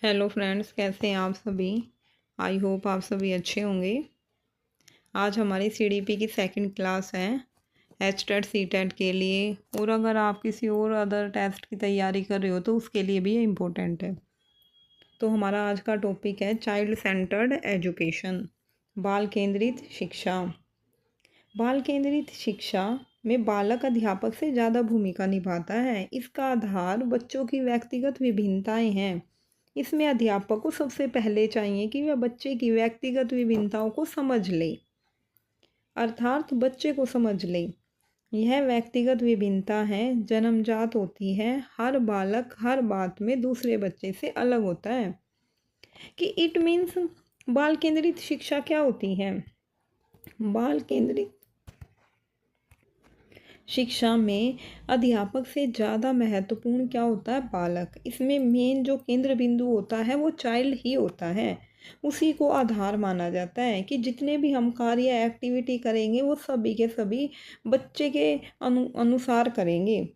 Hello friends, कैसे हैं आप सभी। आई होप आप सभी अच्छे होंगे। आज हमारी सीडीपी की सेकंड क्लास है एच टेट सी टेट के लिए, और अगर आप किसी और अदर टेस्ट की तैयारी कर रहे हो तो उसके लिए भी ये इम्पोर्टेंट है। तो हमारा आज का टॉपिक है चाइल्ड सेंटर्ड एजुकेशन, बाल केंद्रित शिक्षा। बाल केंद्रित शिक्षा में बालक अध्यापक से ज़्यादा भूमिका निभाता है। इसका आधार बच्चों की व्यक्तिगत विभिन्नताएं हैं। इसमें अध्यापक को सबसे पहले चाहिए कि वह बच्चे की व्यक्तिगत विभिन्नताओं को समझ ले, अर्थात बच्चे को समझ ले। यह व्यक्तिगत विभिन्नता है, जन्मजात होती है। हर बालक हर बात में दूसरे बच्चे से अलग होता है। कि इट मीन्स बाल केंद्रित शिक्षा क्या होती है। बाल केंद्रित शिक्षा में अध्यापक से ज़्यादा महत्वपूर्ण क्या होता है, बालक। इसमें मेन जो केंद्र बिंदु होता है वो चाइल्ड ही होता है। उसी को आधार माना जाता है कि जितने भी हम कार्य एक्टिविटी करेंगे वो सभी के सभी बच्चे के अनुसार करेंगे।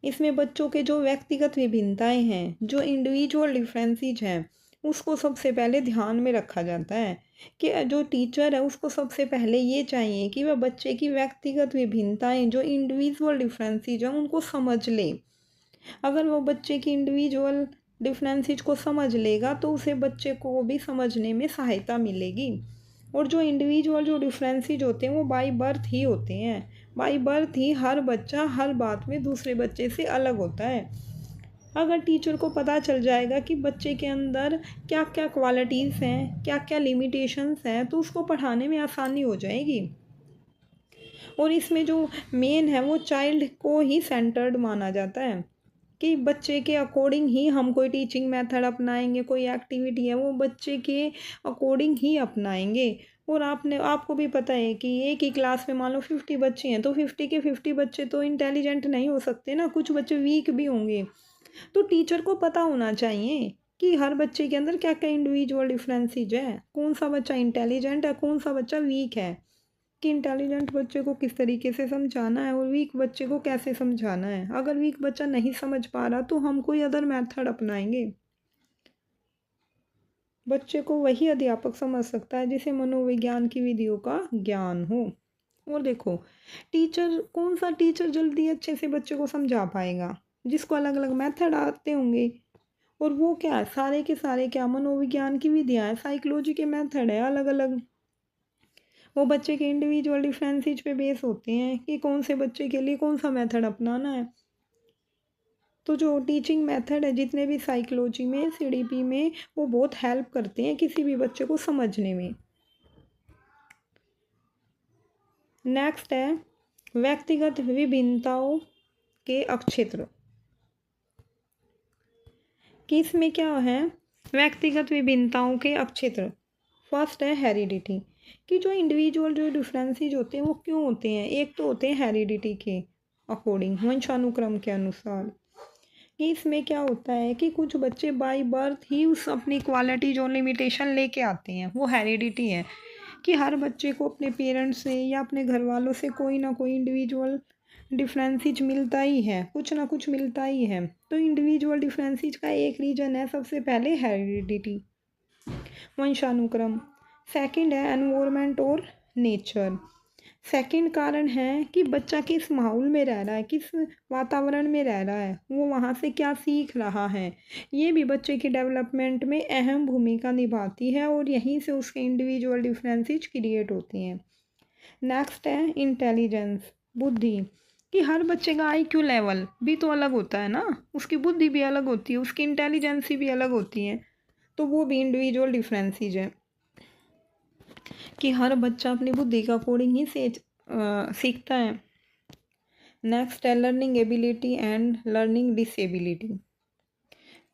इसमें बच्चों के जो व्यक्तिगत विभिन्नताएं हैं, जो इंडिविजुअल डिफरेंसेस हैं, उसको सबसे पहले ध्यान में रखा जाता है। कि जो टीचर है उसको सबसे पहले ये चाहिए कि वह बच्चे की व्यक्तिगत विभिन्नताएं, जो इंडिविजुअल डिफरेंसेस हैं, उनको समझ ले। अगर वो बच्चे की इंडिविजुअल डिफरेंसेस को समझ लेगा तो उसे बच्चे को भी समझने में सहायता मिलेगी। और जो इंडिविजुअल जो डिफरेंसेस होते हैं वो बाय बर्थ ही होते हैं। बाय बर्थ ही हर बच्चा हर बात में दूसरे बच्चे से अलग होता है। अगर टीचर को पता चल जाएगा कि बच्चे के अंदर क्या क्या क्वालिटीज़ हैं, क्या क्या लिमिटेशंस हैं, तो उसको पढ़ाने में आसानी हो जाएगी। और इसमें जो मेन है वो चाइल्ड को ही सेंटर्ड माना जाता है कि बच्चे के अकॉर्डिंग ही हम कोई टीचिंग मेथड अपनाएंगे, कोई एक्टिविटी है वो बच्चे के अकॉर्डिंग ही अपनाएंगे। और आपको भी पता है कि एक ही क्लास में मान लो 50 बच्चे हैं तो 50 के 50 बच्चे तो इंटेलिजेंट नहीं हो सकते ना, कुछ बच्चे वीक भी होंगे। तो टीचर को पता होना चाहिए कि हर बच्चे के अंदर क्या क्या इंडिविजुअल डिफरेंसेस है, कौन सा बच्चा इंटेलिजेंट है, कौन सा बच्चा वीक है। कि इंटेलिजेंट बच्चे को किस तरीके से समझाना है और वीक बच्चे को कैसे समझाना है। अगर वीक बच्चा नहीं समझ पा रहा तो हम कोई अदर मेथड अपनाएंगे। बच्चे को वही अध्यापक समझ सकता है जिसे मनोविज्ञान की विधियों का ज्ञान हो। और देखो, कौन सा टीचर जल्दी अच्छे से बच्चे को समझा पाएगा, जिसको अलग अलग मेथड आते होंगे। और वो क्या है, सारे के सारे क्या मनोविज्ञान की विधियाँ है, साइकोलॉजी के मेथड है अलग अलग। वो बच्चे के इंडिविजुअल डिफरेंसेस पे बेस होते हैं कि कौन से बच्चे के लिए कौन सा मेथड अपनाना है। तो जो टीचिंग मेथड है जितने भी साइकोलॉजी में, सीडीपी में, वो बहुत हेल्प करते हैं किसी भी बच्चे को समझने में। नेक्स्ट है व्यक्तिगत विभिन्नताओं के अक्षेत्र। कि इसमें क्या है, व्यक्तिगत विभिन्नताओं के अक्षेत्र। फर्स्ट है हेरिडिटी। कि जो इंडिविजुअल जो डिफरेंसेस होते हैं वो क्यों होते हैं। एक तो होते हैं हेरिडिटी के अकॉर्डिंग, वंशानुक्रम के अनुसार। कि इसमें क्या होता है कि कुछ बच्चे बाय बर्थ ही उस अपनी क्वालिटी जो लिमिटेशन लेके आते हैं, वो हेरिडिटी है। कि हर बच्चे को अपने पेरेंट्स से या अपने घर वालों से कोई ना कोई इंडिविजुअल डिफरेंसेस मिलता ही है, कुछ ना कुछ मिलता ही है। तो इंडिविजुअल डिफरेंसेस का एक रीजन है सबसे पहले हेरिडिटी, वंशानुक्रम। सेकंड है एनवायरनमेंट और नेचर। सेकंड कारण है कि बच्चा किस माहौल में रह रहा है, किस वातावरण में रह रहा है, वो वहाँ से क्या सीख रहा है। ये भी बच्चे की डेवलपमेंट में अहम भूमिका निभाती है और यहीं से उसके इंडिविजुअल डिफरेंसेस क्रिएट होती हैं। नेक्स्ट है इंटेलिजेंस, बुद्धि। कि हर बच्चे का आईक्यू लेवल भी तो अलग होता है ना, उसकी बुद्धि भी अलग होती है, उसकी इंटेलिजेंसी भी अलग होती है। तो वो भी इंडिविजुअल डिफरेंसेस है कि हर बच्चा अपनी बुद्धि का अकॉर्डिंग ही सीखता है। नेक्स्ट है learning ability and learning disability.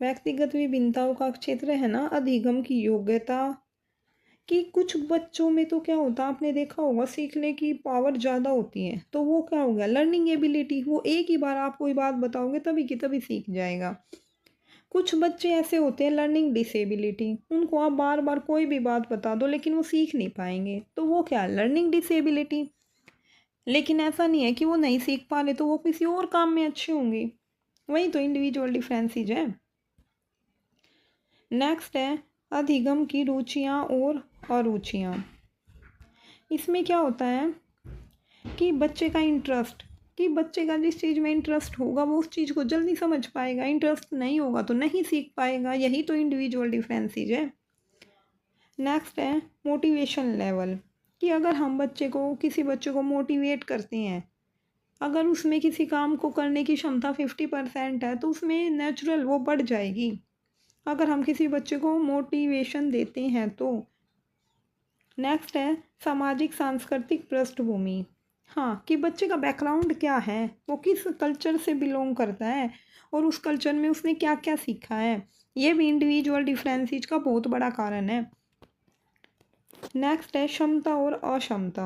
व्यक्तिगत विभिन्नताओं का क्षेत्र है ना अधिगम की योग्यता। कि कुछ बच्चों में तो क्या होता है, आपने देखा होगा सीखने की पावर ज़्यादा होती है, तो वो क्या हो गया लर्निंग एबिलिटी, वो एक ही बार आप कोई बात बताओगे तभी की तभी सीख जाएगा। कुछ बच्चे ऐसे होते हैं लर्निंग डिसेबिलिटी, उनको आप बार बार कोई भी बात बता दो लेकिन वो सीख नहीं पाएंगे, तो वो क्या लर्निंग डिसेबिलिटी। लेकिन ऐसा नहीं है कि वो नहीं सीख पा रहे तो वो किसी और काम में अच्छे होंगे। वही तो इंडिविजुअल डिफरेंसेस है। नेक्स्ट है अधिगम की रुचियाँ और अरुचियाँ। इसमें क्या होता है कि बच्चे का इंटरेस्ट, कि बच्चे का जिस चीज़ में इंटरेस्ट होगा वो उस चीज़ को जल्दी समझ पाएगा, इंटरेस्ट नहीं होगा तो नहीं सीख पाएगा। यही तो इंडिविजुअल डिफरेंसेस है। नेक्स्ट है मोटिवेशन लेवल, कि अगर हम किसी बच्चे को मोटिवेट करते हैं, अगर उसमें किसी काम को करने की क्षमता 50% है तो उसमें नेचुरल वो बढ़ जाएगी, अगर हम किसी बच्चे को मोटिवेशन देते हैं तो। नेक्स्ट है सामाजिक सांस्कृतिक पृष्ठभूमि, हाँ, कि बच्चे का बैकग्राउंड क्या है, वो किस कल्चर से बिलोंग करता है और उस कल्चर में उसने क्या क्या सीखा है। ये भी इंडिविजुअल डिफरेंसेस का बहुत बड़ा कारण है। नेक्स्ट है क्षमता और अक्षमता।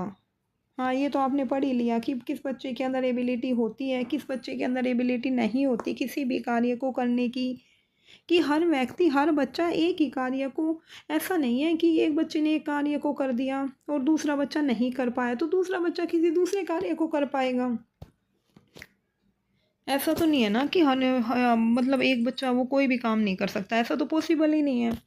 हाँ, ये तो आपने पढ़ ही लिया कि किस बच्चे के अंदर एबिलिटी होती है, किस बच्चे के अंदर एबिलिटी नहीं होती किसी भी कार्य को करने की। कि हर बच्चा एक ही कार्य को, ऐसा नहीं है कि एक बच्चे ने एक कार्य को कर दिया और दूसरा बच्चा नहीं कर पाया तो दूसरा बच्चा किसी दूसरे कार्य को कर पाएगा। ऐसा तो नहीं है ना कि मतलब एक बच्चा वो कोई भी काम नहीं कर सकता, ऐसा तो पॉसिबल ही नहीं है।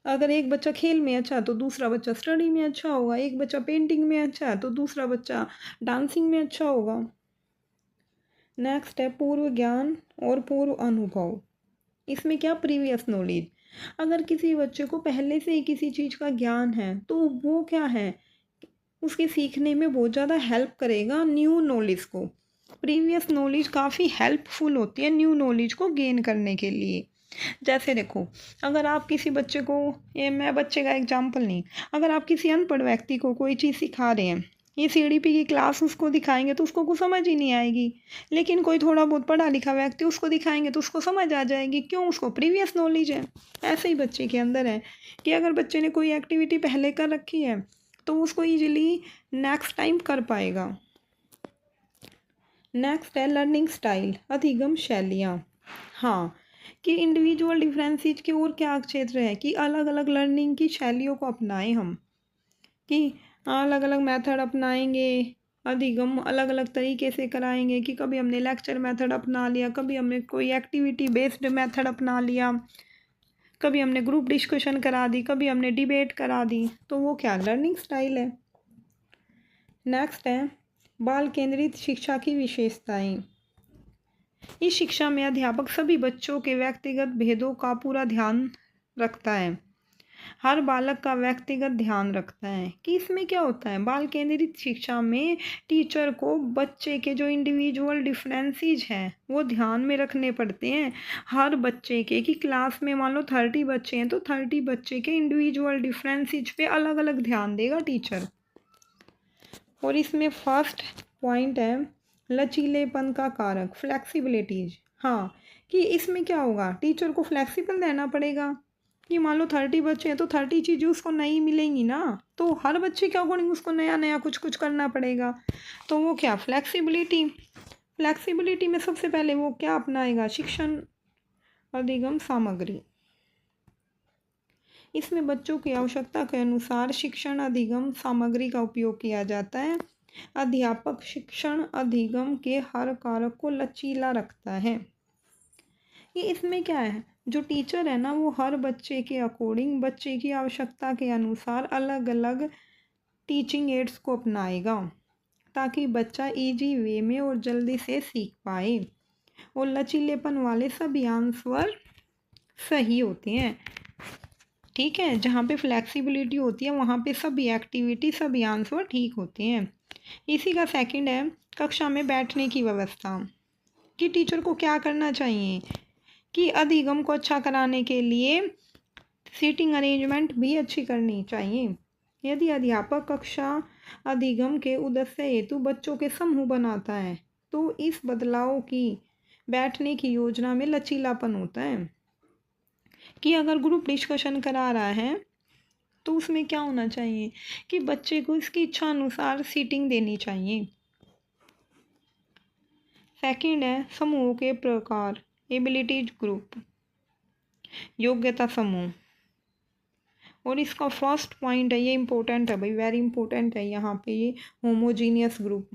अगर एक बच्चा खेल में अच्छा तो दूसरा बच्चा स्टडी में अच्छा होगा, एक बच्चा पेंटिंग में अच्छा तो दूसरा बच्चा डांसिंग में अच्छा होगा। नेक्स्ट है पूर्व ज्ञान और पूर्व अनुभव। इसमें क्या प्रीवियस नॉलेज, अगर किसी बच्चे को पहले से ही किसी चीज़ का ज्ञान है तो वो क्या है उसके सीखने में बहुत ज़्यादा हेल्प करेगा न्यू नॉलेज को। प्रीवियस नॉलेज काफ़ी हेल्पफुल होती है न्यू नॉलेज को गेन करने के लिए। जैसे देखो, अगर आप किसी बच्चे को, ये मैं बच्चे का एग्जाम्पल नहीं, अगर आप किसी अनपढ़ व्यक्ति को कोई चीज़ सिखा रहे हैं, ये सीडीपी की क्लास उसको दिखाएंगे तो उसको कुछ समझ ही नहीं आएगी। लेकिन कोई थोड़ा बहुत पढ़ा लिखा व्यक्ति उसको दिखाएंगे तो उसको समझ आ जाएगी, क्यों, उसको प्रीवियस नॉलेज है। ऐसे ही बच्चे के अंदर है कि अगर बच्चे ने कोई एक्टिविटी पहले कर रखी है तो उसको ईजिली नेक्स्ट टाइम कर पाएगा। नेक्स्ट है लर्निंग स्टाइल, अधिगम शैलियाँ। हाँ, कि इंडिविजुअल डिफरेंसेस के और क्या क्षेत्र है कि अलग अलग लर्निंग की शैलियों को अपनाएं हम, कि अलग अलग मेथड अपनाएंगे, अधिगम अलग अलग तरीके से कराएंगे। कि कभी हमने लेक्चर मेथड अपना लिया, कभी हमने कोई एक्टिविटी बेस्ड मेथड अपना लिया, कभी हमने ग्रुप डिस्कशन करा दी, कभी हमने डिबेट करा दी, तो वो क्या लर्निंग स्टाइल है। नेक्स्ट है बाल केंद्रित शिक्षा की विशेषताएं। इस शिक्षा में अध्यापक सभी बच्चों के व्यक्तिगत भेदों का पूरा ध्यान रखता है, हर बालक का व्यक्तिगत ध्यान रखता है। कि इसमें क्या होता है, बाल केंद्रित शिक्षा में टीचर को बच्चे के जो इंडिविजुअल डिफरेंसेस हैं वो ध्यान में रखने पड़ते हैं, हर बच्चे के। कि क्लास में मान लो 30 बच्चे हैं तो 30 बच्चे के इंडिविजुअल डिफरेंसेस पे अलग अलग ध्यान देगा टीचर। और इसमें फर्स्ट पॉइंट है लचीलेपन का कारक, फ्लेक्सिबिलिटीज। हाँ, कि इसमें क्या होगा, टीचर को फ्लेक्सिबल रहना पड़ेगा। कि मान लो 30 बच्चे हैं तो 30 चीज़ें उसको नहीं मिलेंगी ना, तो हर बच्चे के अकॉर्डिंग उसको नया नया कुछ कुछ करना पड़ेगा। तो वो क्या फ्लेक्सिबिलिटी, फ्लेक्सिबिलिटी में सबसे पहले वो क्या अपनाएगा, शिक्षण अधिगम सामग्री। इसमें बच्चों की आवश्यकता के अनुसार शिक्षण अधिगम सामग्री का उपयोग किया जाता है। अध्यापक शिक्षण अधिगम के हर कारक को लचीला रखता है। ये इसमें क्या है, जो टीचर है ना वो हर बच्चे के अकॉर्डिंग, बच्चे की आवश्यकता के अनुसार अलग अलग टीचिंग एड्स को अपनाएगा ताकि बच्चा इजी वे में और जल्दी से सीख पाए। और लचीलेपन वाले सभी आंसर सही होते हैं, ठीक है। जहाँ पे फ्लेक्सिबिलिटी होती है वहाँ पे सभी एक्टिविटी, सभी आंसर ठीक होते हैं। इसी का सेकंड है कक्षा में बैठने की व्यवस्था। कि टीचर को क्या करना चाहिए कि अधिगम को अच्छा कराने के लिए सीटिंग अरेंजमेंट भी अच्छी करनी चाहिए। यदि अध्यापक कक्षा अधिगम के उद्देश्य हेतु बच्चों के समूह बनाता है तो इस बदलाव की बैठने की योजना में लचीलापन होता है। कि अगर ग्रुप डिस्कशन करा रहा है तो उसमें क्या होना चाहिए कि बच्चे को इसकी इच्छा अनुसार सीटिंग देनी चाहिए। सेकंड है समूह के प्रकार, एबिलिटीज ग्रुप, योग्यता समूह। और इसका फर्स्ट पॉइंट है, ये इंपॉर्टेंट है भाई, वेरी इंपॉर्टेंट है यहाँ पे, ये होमोजीनियस ग्रुप,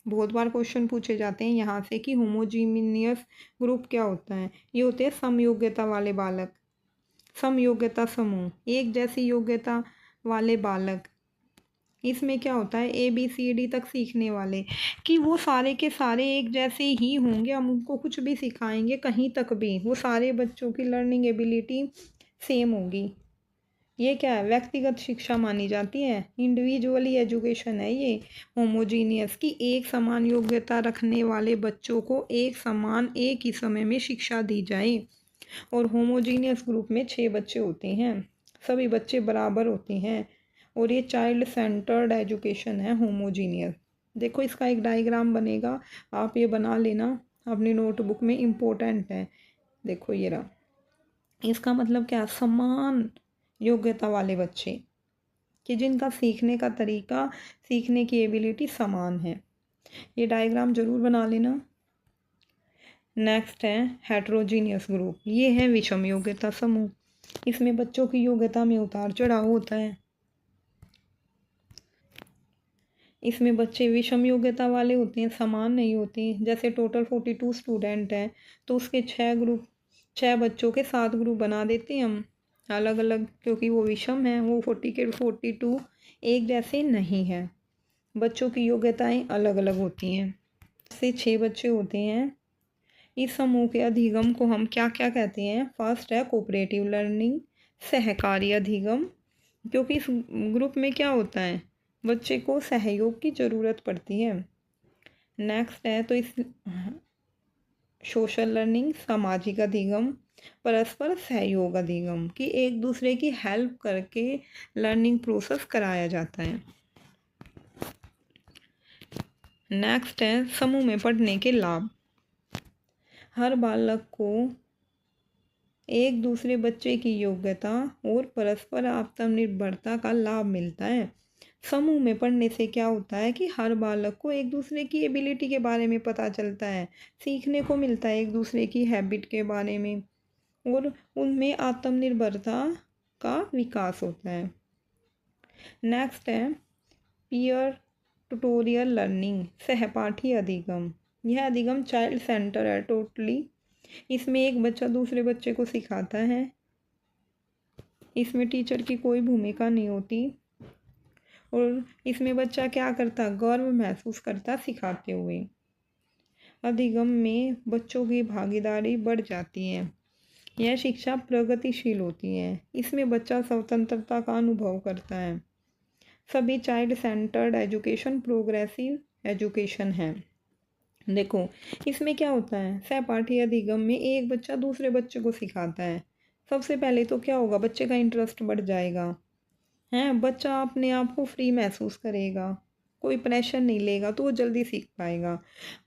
बहुत बार क्वेश्चन पूछे जाते हैं यहाँ से कि होमोजीनियस ग्रुप क्या होता है। ये होते हैं समयोग्यता वाले बालक, समयोग्यता समूह, एक जैसी योग्यता वाले बालक। इसमें क्या होता है, ABCD तक सीखने वाले, कि वो सारे के सारे एक जैसे ही होंगे, हम उनको कुछ भी सिखाएंगे कहीं तक भी वो सारे बच्चों की लर्निंग एबिलिटी सेम होगी। ये क्या है, व्यक्तिगत शिक्षा मानी जाती है, इंडिविजुअली एजुकेशन है ये। होमोजीनियस की एक समान योग्यता रखने वाले बच्चों को एक समान एक ही समय में शिक्षा दी जाए। और होमोजीनियस ग्रुप में 6 बच्चे होते हैं, सभी बच्चे बराबर होते हैं, और ये चाइल्ड सेंटर्ड एजुकेशन है होमोजीनियस। देखो इसका एक डायग्राम बनेगा, आप ये बना लेना अपनी नोटबुक में, इम्पोर्टेंट है। देखो ये रहा, इसका मतलब क्या, समान योग्यता वाले बच्चे कि जिनका सीखने का तरीका, सीखने की एबिलिटी समान है। ये डायग्राम जरूर बना लेना। नेक्स्ट है हेट्रोजीनियस ग्रुप, ये है विषम योग्यता समूह। इसमें बच्चों की योग्यता में उतार चढ़ाव होता है। इसमें बच्चे विषम योग्यता वाले होते हैं, समान नहीं होते। जैसे टोटल 42 स्टूडेंट हैं तो उसके 6 बच्चों के 7 ग्रुप बना देते हैं हम अलग अलग, क्योंकि वो विषम है, वो 40 के 42 एक जैसे नहीं है, बच्चों की योग्यताएं अलग अलग होती हैं। से 6 बच्चे होते हैं। इस समूह के अधिगम को हम क्या क्या कहते हैं। फर्स्ट है कोऑपरेटिव लर्निंग, सहकारी अधिगम, क्योंकि इस ग्रुप में क्या होता है, बच्चे को सहयोग की ज़रूरत पड़ती है। नेक्स्ट है तो इस सोशल लर्निंग, सामाजिक अधिगम, परस्पर सहयोग अधिगम, कि एक दूसरे की हेल्प करके लर्निंग प्रोसेस कराया जाता है। नेक्स्ट है समूह में पढ़ने के लाभ। हर बालक को एक दूसरे बच्चे की योग्यता और परस्पर आत्मनिर्भरता का लाभ मिलता है। समूह में पढ़ने से क्या होता है कि हर बालक को एक दूसरे की एबिलिटी के बारे में पता चलता है, सीखने को मिलता है एक दूसरे की हैबिट के बारे में, और उनमें आत्मनिर्भरता का विकास होता है। नेक्स्ट है पीयर ट्यूटोरियल लर्निंग, सहपाठी अधिगम। यह अधिगम चाइल्ड सेंटर है टोटली। इसमें एक बच्चा दूसरे बच्चे को सिखाता है, इसमें टीचर की कोई भूमिका नहीं होती, और इसमें बच्चा क्या करता, गर्व महसूस करता सिखाते हुए। अधिगम में बच्चों की भागीदारी बढ़ जाती है, यह शिक्षा प्रगतिशील होती है, इसमें बच्चा स्वतंत्रता का अनुभव करता है। सभी child centred education progressive education है। देखो इसमें क्या होता है, सहपाठी अधिगम में एक बच्चा दूसरे बच्चे को सिखाता है। सबसे पहले तो क्या होगा, बच्चे का इंटरेस्ट बढ़ जाएगा, हैं, बच्चा अपने आप को फ्री महसूस करेगा, कोई प्रेशर नहीं लेगा, तो वो जल्दी सीख पाएगा।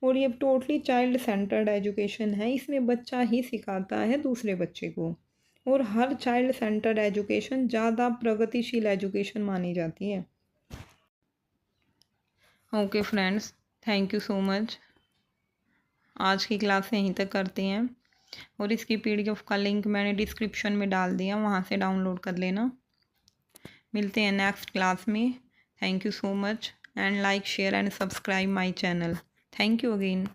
और ये टोटली चाइल्ड सेंटर्ड एजुकेशन है, इसमें बच्चा ही सिखाता है दूसरे बच्चे को, और हर चाइल्ड सेंटर्ड एजुकेशन ज़्यादा प्रगतिशील एजुकेशन मानी जाती है। Okay friends, thank you so much. आज की क्लास यहीं तक करते हैं, और इसकी PDF का लिंक मैंने डिस्क्रिप्शन में डाल दिया, वहाँ से डाउनलोड कर लेना। मिलते हैं नेक्स्ट क्लास में। Thank you so much, and like share and subscribe my channel. Thank you again.